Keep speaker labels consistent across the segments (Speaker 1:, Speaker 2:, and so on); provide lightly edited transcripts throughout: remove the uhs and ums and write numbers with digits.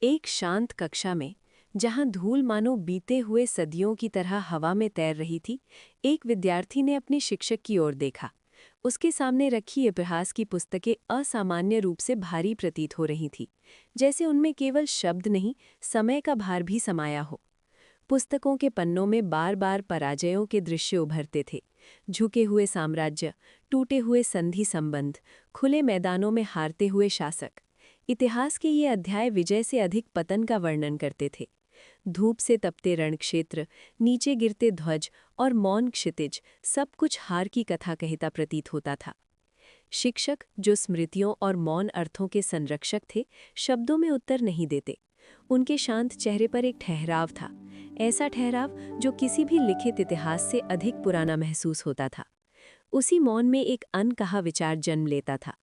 Speaker 1: एक शांत कक्षा में, जहां धूल मानो बीते हुए सदियों की तरह हवा में तैर रही थी, एक विद्यार्थी ने अपने शिक्षक की ओर देखा। उसके सामने रखी इतिहास की पुस्तकें असामान्य रूप से भारी प्रतीत हो रही थी, जैसे उनमें केवल शब्द नहीं, समय का भार भी समाया हो। पुस्तकों के पन्नों में बार बार पराजयों के दृश्य उभरते थे। झुके हुए साम्राज्य, टूटे हुए संधि संबंध, खुले मैदानों में हारते हुए शासक। इतिहास के ये अध्याय विजय से अधिक पतन का वर्णन करते थे। धूप से तपते रणक्षेत्र, नीचे गिरते ध्वज और मौन क्षितिज, सब कुछ हार की कथा कहता प्रतीत होता था। शिक्षक, जो स्मृतियों और मौन अर्थों के संरक्षक थे, शब्दों में उत्तर नहीं देते। उनके शांत चेहरे पर एक ठहराव था, ऐसा ठहराव जो किसी भी लिखित इतिहास से अधिक पुराना महसूस होता था। उसी मौन में एक अनकहा विचार जन्म लेता था।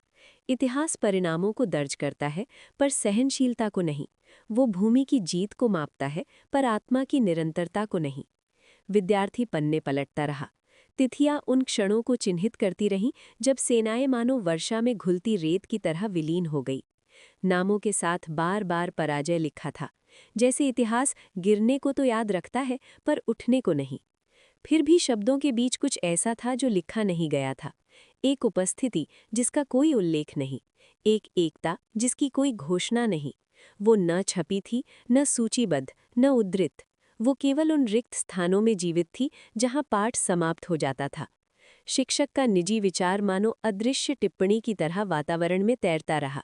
Speaker 1: इतिहास परिणामों को दर्ज करता है, पर सहनशीलता को नहीं। वो भूमि की जीत को मापता है, पर आत्मा की निरंतरता को नहीं। विद्यार्थी पन्ने पलटता रहा। तिथियां उन क्षणों को चिन्हित करती रहीं जब सेनाएं मानो वर्षा में घुलती रेत की तरह विलीन हो गई। नामों के साथ बार बार पराजय लिखा था, जैसे इतिहास गिरने को तो याद रखता है, पर उठने को नहीं। फिर भी शब्दों के बीच कुछ ऐसा था जो लिखा नहीं गया था। एक उपस्थिति जिसका कोई उल्लेख नहीं, एक एकता जिसकी कोई घोषणा नहीं। वो न छपी थी, न सूचीबद्ध, न उद्धृत। वो केवल उन रिक्त स्थानों में जीवित थी जहां पाठ समाप्त हो जाता था। शिक्षक का निजी विचार मानो अदृश्य टिप्पणी की तरह वातावरण में तैरता रहा।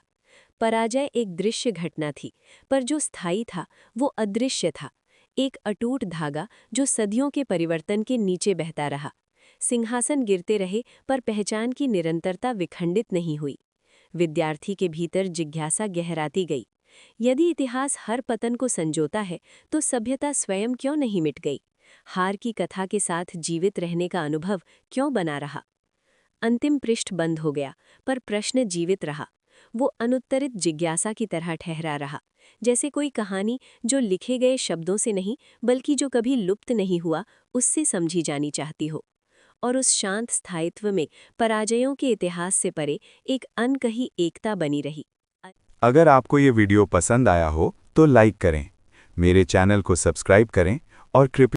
Speaker 1: पराजय एक दृश्य घटना थी, पर जो स्थायी था वो अदृश्य था। एक अटूट धागा जो सदियों के परिवर्तन के नीचे बहता रहा। सिंहासन गिरते रहे, पर पहचान की निरंतरता विखंडित नहीं हुई। विद्यार्थी के भीतर जिज्ञासा गहराती गई। यदि इतिहास हर पतन को संजोता है, तो सभ्यता स्वयं क्यों नहीं मिट गई? हार की कथा के साथ जीवित रहने का अनुभव क्यों बना रहा? अंतिम पृष्ठ बंद हो गया, पर प्रश्न जीवित रहा। वो अनुत्तरित जिज्ञासा की तरह ठहरा रहा, जैसे कोई कहानी जो लिखे गए शब्दों से नहीं, बल्कि जो कभी लुप्त नहीं हुआ, उससे समझी जानी चाहती हो। और उस शांत स्थायित्व में पराजयों के इतिहास से परे एक अनकही एकता बनी रही।
Speaker 2: अगर आपको ये वीडियो पसंद आया हो तो लाइक करें, मेरे चैनल को सब्सक्राइब करें और कृपया